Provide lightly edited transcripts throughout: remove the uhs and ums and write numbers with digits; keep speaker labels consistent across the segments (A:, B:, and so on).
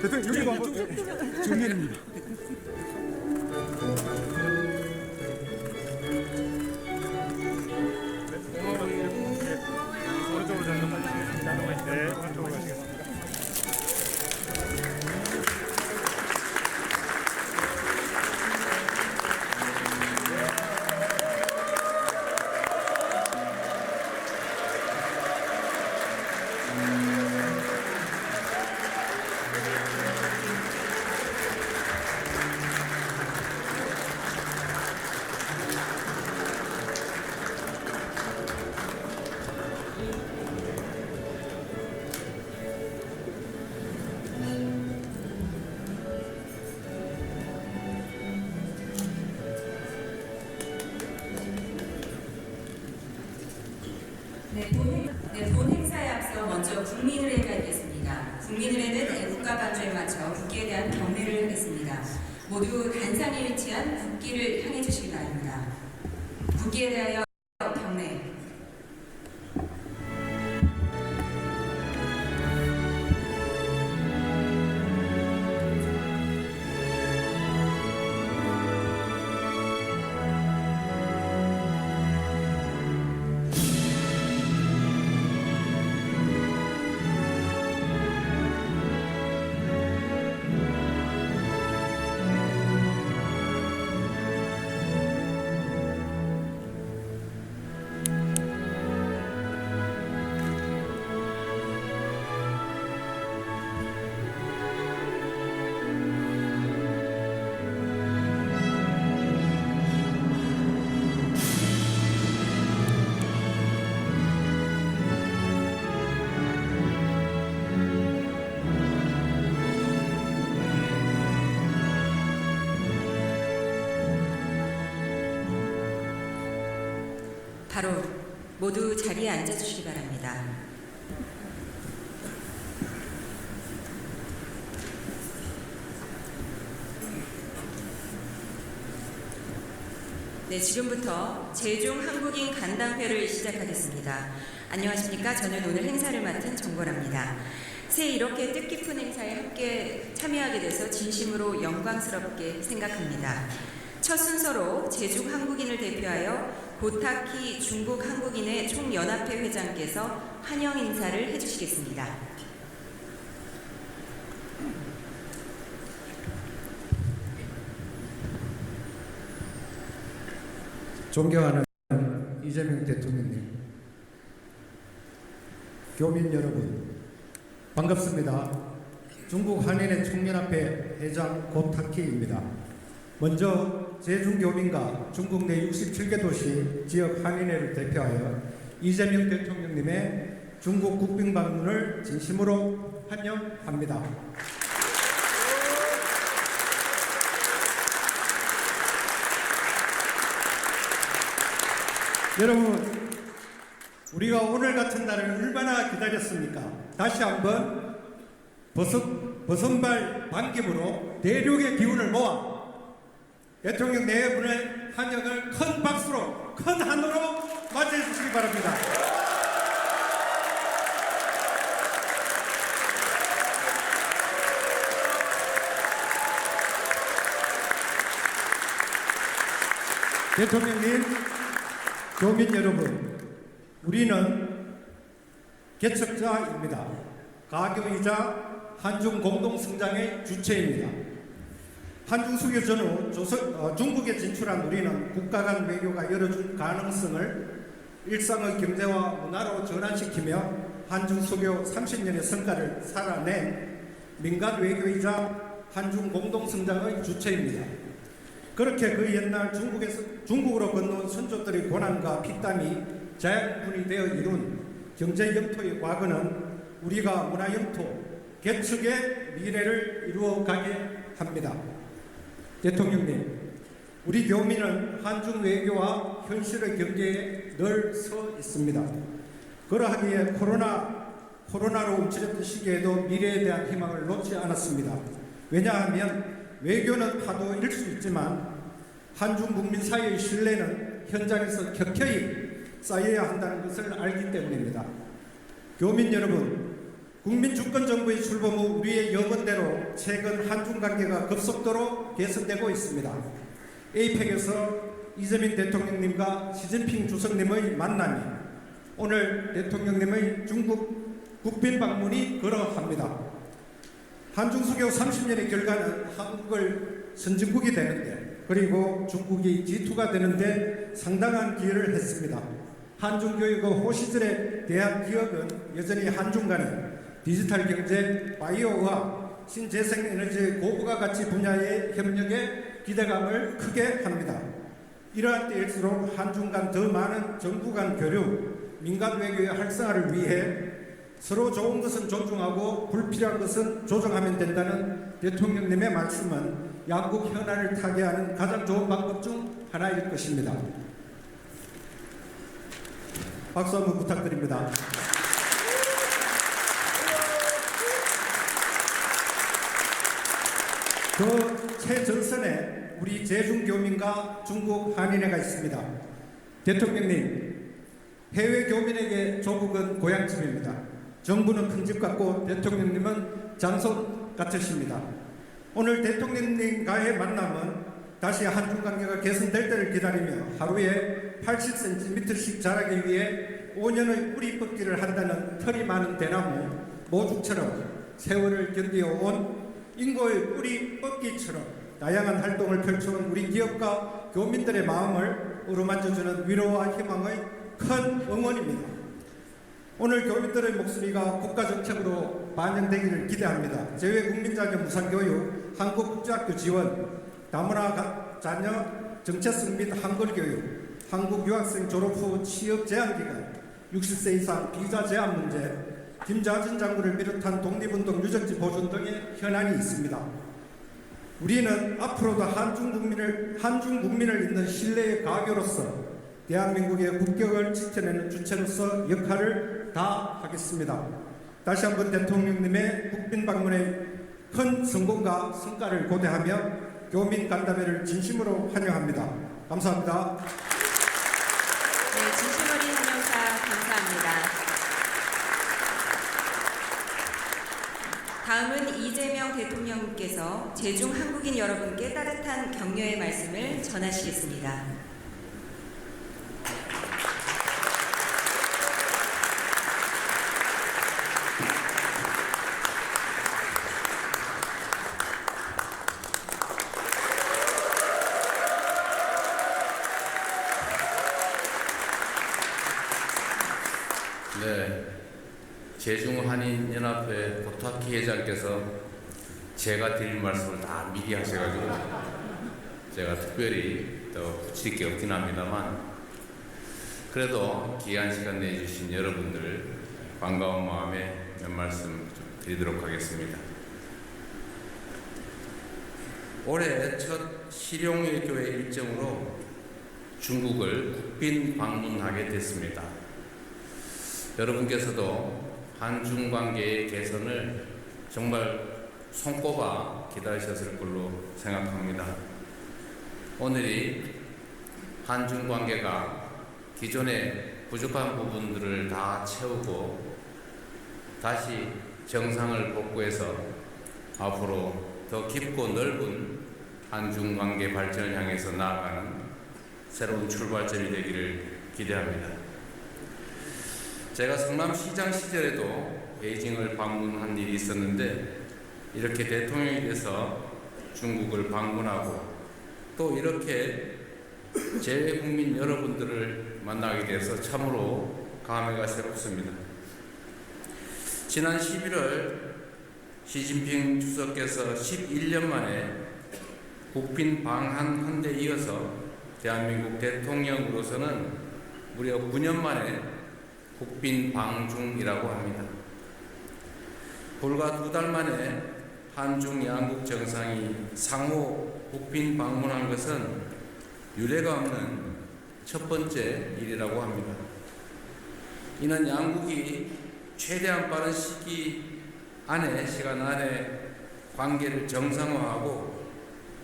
A: 대통령 여기도 한번 정면입니다. 오른쪽으로 가시겠습니다. 네, 오른쪽으로 가시겠습니다.
B: 본 행사에 앞서 먼저 국민의례가 있겠습니다. 국민의례는 애국가 반주에 맞춰 국기에 대한 경례를 하겠습니다. 모두 단상에 위치한 국기를 향해 주시기 바랍니다. 국기에 대하여 경례. 바로 모두 자리에 앉아주시기 바랍니다. 네, 지금부터 제중 한국인 간담회를 시작하겠습니다. 안녕하십니까? 저는 오늘 행사를 맡은 정보라입니다. 새해 이렇게 뜻깊은 행사에 함께 참여하게 돼서 진심으로 영광스럽게 생각합니다. 첫 순서로 제중 한국인을 대표하여 고타키 중국 한국인의 총연합회 회장께서 환영 인사를 해주시겠습니다.
C: 존경하는 이재명 대통령님, 교민 여러분, 반갑습니다. 중국 한인의 총연합회 회장 고타키입니다. 먼저 제중교민과 중국 내 67개 도시 지역 한인회를 대표하여 이재명 대통령님의 중국 국빈 방문을 진심으로 환영합니다. 여러분, 우리가 오늘 같은 날을 얼마나 기다렸습니까? 다시 한번 버선발 반깁으로 대륙의 기운을 모아 대통령 네 분의 환영을 큰 박수로, 큰 한으로 맞이해 주시기 바랍니다. 대통령님, 교민 여러분, 우리는 개척자입니다. 가교이자 한중 공동성장의 주체입니다. 한중 수교 전후 중국에 진출한 우리는 국가 간 외교가 열어준 가능성을 일상의 경제와 문화로 전환시키며 한중 수교 30년의 성과를 살아낸 민간 외교이자 한중 공동성장의 주체입니다. 그렇게 그 옛날 중국으로 건너온 선조들의 고난과 피땀이 자양분이 되어 이룬 경제 영토의 과거는 우리가 문화 영토 개척의 미래를 이루어가게 합니다. 대통령님, 우리 교민은 한중 외교와 현실의 경계에 늘 서 있습니다. 그러하기에 코로나로 움츠렸던 시기에도 미래에 대한 희망을 놓지 않았습니다. 왜냐하면 외교는 파도일 수 있지만 한중 국민 사이의 신뢰는 현장에서 격혀이 쌓여야 한다는 것을 알기 때문입니다. 교민 여러분, 국민 주권 정부의 출범 후 우리의 여건대로 최근 한중 관계가 급속도로 개선되고 있습니다. 에이펙에서 이재명 대통령님과 시진핑 주석님의 만남이 오늘 대통령님의 중국 국빈 방문이 그러합니다. 한중 수교 30년의 결과는 한국을 선진국이 되는데 그리고 중국이 G2가 되는데 상당한 기여를 했습니다. 한중 교육의 호시절에 대한 기억은 여전히 한중 간의 디지털 경제, 바이오의학, 신재생에너지 고부가 가치 분야의 협력에 기대감을 크게 합니다. 이러한 때일수록 한중 간 더 많은 정부 간 교류, 민간 외교의 활성화를 위해 서로 좋은 것은 존중하고 불필요한 것은 조정하면 된다는 대통령님의 말씀은 양국 현안을 타개하는 가장 좋은 방법 중 하나일 것입니다. 박수 한번 부탁드립니다. 그 최전선에 우리 제중교민과 중국 한인회가 있습니다. 대통령님, 해외 교민에게 조국은 고향집입니다. 정부는 큰 집 같고 대통령님은 장손 같으십니다. 오늘 대통령님과의 만남은 다시 한중 관계가 개선될 때를 기다리며 하루에 80cm씩 자라기 위해 5년의 뿌리 뽑기를 한다는 털이 많은 대나무 모죽처럼 세월을 견디어온 인고의 뿌리 뽑기처럼 다양한 활동을 펼쳐온 우리 기업과 교민들의 마음을 어루만져주는 위로와 희망의 큰 응원입니다. 오늘 교민들의 목소리가 국가정책으로 반영되기를 기대합니다. 재외국민자녀 무상교육, 한국국제학교 지원, 다문화 자녀 정체성 및 한글교육, 한국 유학생 졸업 후 취업 제한기간, 60세 이상 비자 제한 문제, 김자진 장군을 비롯한 독립운동 유적지 보존 등의 현안이 있습니다. 우리는 앞으로도 한중 국민을 잇는 신뢰의 가교로서 대한민국의 국격을 지켜내는 주체로서 역할을 다하겠습니다. 다시 한번 대통령님의 국빈 방문의 큰 성공과 성과를 고대하며 교민 간담회를 진심으로 환영합니다. 감사합니다.
B: 네, 진심 어린 환영사 감사합니다. 다음은 이재명 대통령께서 제중 한국인 여러분께 따뜻한 격려의 말씀을 전하시겠습니다.
D: 네, 제중한인연합회 고타키 회장께서 제가 드릴 말씀을 다 미리 하셔가지고 제가 특별히 더 붙일 게 없긴 합니다만 그래도 귀한 시간 내주신 여러분들 반가운 마음에 몇 말씀 좀 드리도록 하겠습니다. 올해 첫 실용외교회 일정으로 중국을 국빈 방문하게 됐습니다. 여러분께서도 한중 관계의 개선을 정말 손꼽아 기다리셨을 걸로 생각합니다. 오늘이 한중 관계가 기존의 부족한 부분들을 다 채우고 다시 정상을 복구해서 앞으로 더 깊고 넓은 한중 관계 발전을 향해서 나아가는 새로운 출발점이 되기를 기대합니다. 제가 성남시장 시절에도 베이징을 방문한 일이 있었는데 이렇게 대통령이 돼서 중국을 방문하고 또 이렇게 재외국민 여러분들을 만나게 돼서 참으로 감회가 새롭습니다. 지난 11월 시진핑 주석께서 11년 만에 국빈 방한 데 이어서 대한민국 대통령으로서는 무려 9년 만에 국빈 방중이라고 합니다. 불과 2달 만에 한중 양국 정상이 상호 국빈 방문한 것은 유례가 없는 첫 번째 일이라고 합니다. 이는 양국이 최대한 빠른 시간 안에 관계를 정상화하고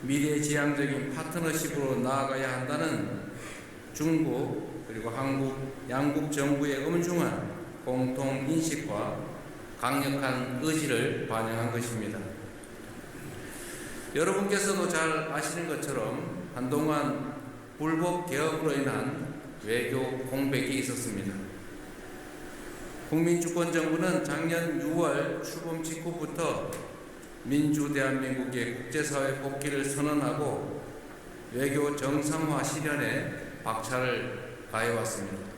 D: 미래지향적인 파트너십으로 나아가야 한다는 중국 그리고 한국 양국 정부의 엄중한 공통 인식과 강력한 의지를 반영한 것입니다. 여러분께서도 잘 아시는 것처럼 한동안 불법 개혁으로 인한 외교 공백이 있었습니다. 국민주권정부는 작년 6월 출범 직후부터 민주 대한민국의 국제사회 복귀를 선언하고 외교 정상화 실현에 박차를 가해왔습니다.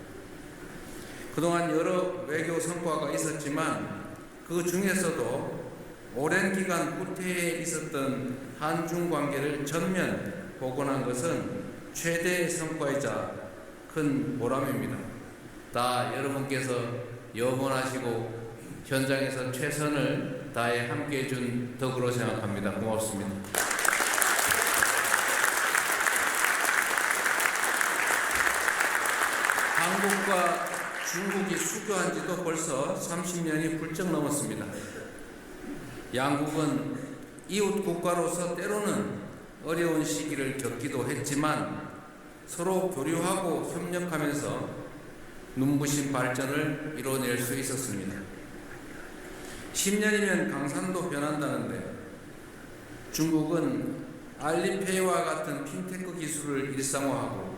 D: 그동안 여러 외교 성과가 있었지만 그 중에서도 오랜 기간 후퇴해 있었던 한중 관계를 전면 복원한 것은 최대의 성과이자 큰 보람입니다. 다 여러분께서 염원하시고 현장에서 최선을 다해 함께해 준 덕으로 생각합니다. 고맙습니다. 한국과 중국이 수교한 지도 벌써 30년이 훌쩍 넘었습니다. 양국은 이웃 국가로서 때로는 어려운 시기를 겪기도 했지만 서로 교류하고 협력하면서 눈부신 발전을 이뤄낼 수 있었습니다. 10년이면 강산도 변한다는데 중국은 알리페이와 같은 핀테크 기술을 일상화하고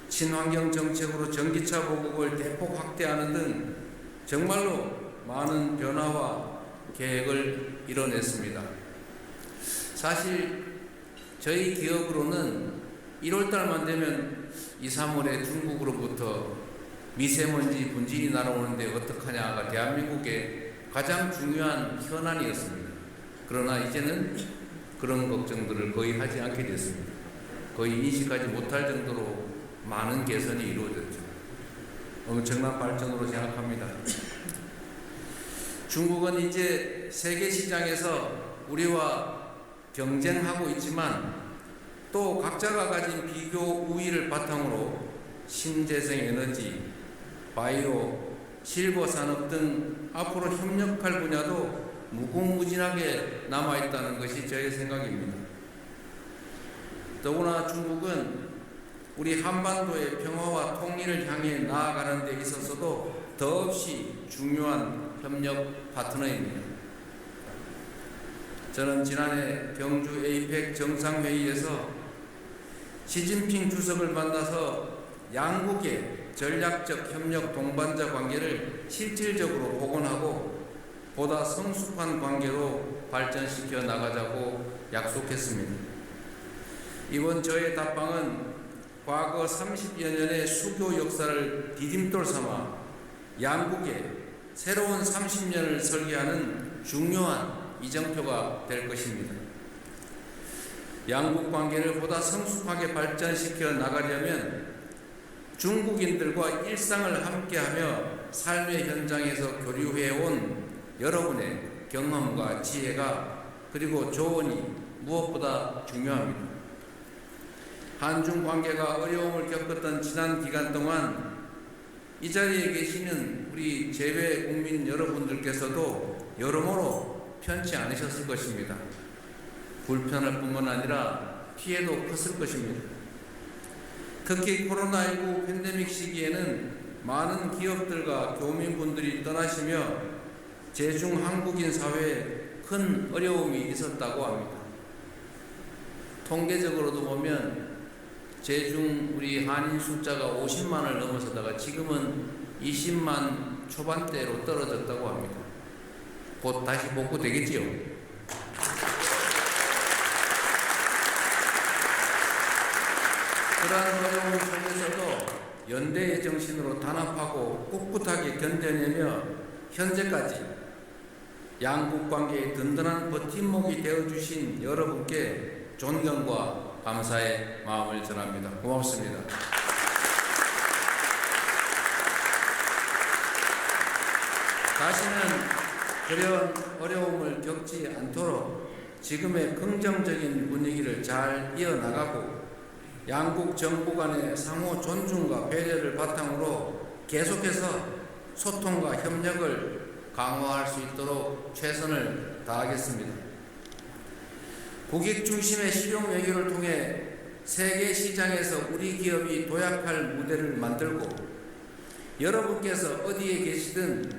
D: 친환경 정책으로 전기차 보급을 대폭 확대하는 등 정말로 많은 변화와 계획을 이뤄냈습니다. 사실 저희 기업으로는 1월달만 되면 2, 3월에 중국으로부터 미세먼지 분진이 날아오는데 어떡하냐가 대한민국의 가장 중요한 현안이었습니다. 그러나 이제는 그런 걱정들을 거의 하지 않게 됐습니다. 거의 인식하지 못할 정도로 많은 개선이 이루어졌죠. 엄청난 발전으로 생각합니다. 중국은 이제 세계 시장에서 우리와 경쟁하고 있지만 또 각자가 가진 비교 우위를 바탕으로 신재생 에너지, 바이오, 실버 산업 등 앞으로 협력할 분야도 무궁무진하게 남아있다는 것이 저의 생각입니다. 더구나 중국은 우리 한반도의 평화와 통일을 향해 나아가는 데 있어서도 더없이 중요한 협력 파트너입니다. 저는 지난해 경주 에이펙 정상회의에서 시진핑 주석을 만나서 양국의 전략적 협력 동반자 관계를 실질적으로 복원하고 보다 성숙한 관계로 발전시켜 나가자고 약속했습니다. 이번 저의 답방은 과거 30여 년의 수교 역사를 디딤돌 삼아 양국의 새로운 30년을 설계하는 중요한 이정표가 될 것입니다. 양국 관계를 보다 성숙하게 발전시켜 나가려면 중국인들과 일상을 함께하며 삶의 현장에서 교류해온 여러분의 경험과 지혜가 그리고 조언이 무엇보다 중요합니다. 한중 관계가 어려움을 겪었던 지난 기간 동안 이 자리에 계시는 우리 재외 국민 여러분들께서도 여러모로 편치 않으셨을 것입니다. 불편할 뿐만 아니라 피해도 컸을 것입니다. 특히 코로나19 팬데믹 시기에는 많은 기업들과 교민분들이 떠나시며 제중 한국인 사회에 큰 어려움이 있었다고 합니다. 통계적으로도 보면 제중 우리 한인 숫자가 50만을 넘어서다가 지금은 20만 초반대로 떨어졌다고 합니다. 곧 다시 복구되겠지요. 그러한 어려움 속에서도 연대의 정신으로 단합하고 꿋꿋하게 견뎌내며 현재까지 양국 관계의 든든한 버팀목이 되어주신 여러분께 존경과 감사의 마음을 전합니다. 고맙습니다. 다시는 그런 어려움을 겪지 않도록 지금의 긍정적인 분위기를 잘 이어나가고 양국 정부 간의 상호 존중과 배려를 바탕으로 계속해서 소통과 협력을 강화할 수 있도록 최선을 다하겠습니다. 국익 중심의 실용 외교를 통해 세계 시장에서 우리 기업이 도약할 무대를 만들고 여러분께서 어디에 계시든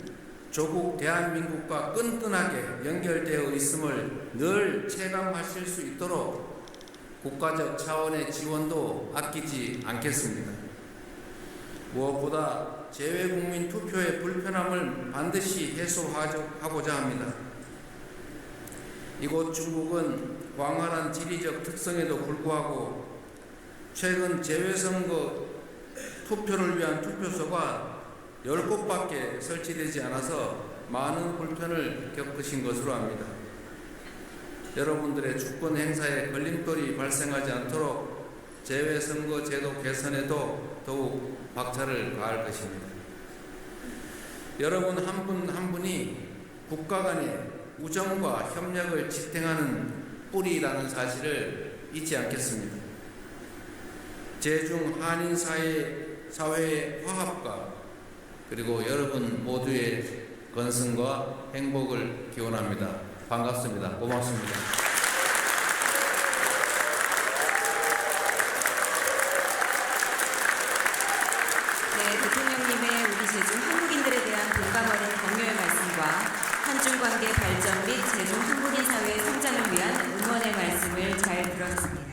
D: 조국 대한민국과 끈끈하게 연결되어 있음을 늘 체감하실 수 있도록 국가적 차원의 지원도 아끼지 않겠습니다. 무엇보다 재외국민 투표의 불편함을 반드시 해소하고자 합니다. 이곳 중국은 광활한 지리적 특성에도 불구하고 최근 재외선거 투표를 위한 투표소가 10곳밖에 설치되지 않아서 많은 불편을 겪으신 것으로 압니다. 여러분들의 주권 행사에 걸림돌이 발생하지 않도록 재외선거 제도 개선에도 더욱 박차를 가할 것입니다. 여러분 한 분 한 분이 국가 간의 우정과 협력을 지탱하는 뿌리라는 사실을 잊지 않겠습니다. 제중 한인 사회의 화합과 그리고 여러분 모두의 건승과 행복을 기원합니다. 반갑습니다. 고맙습니다.
B: 네, 대통령님의 우리 제중 한국인들에 대한 공감 어린 격려의 말씀과 한중 관계 발전 및 제중 한국인 사회의 성장을 위한 응원의 말씀을 잘 들었습니다.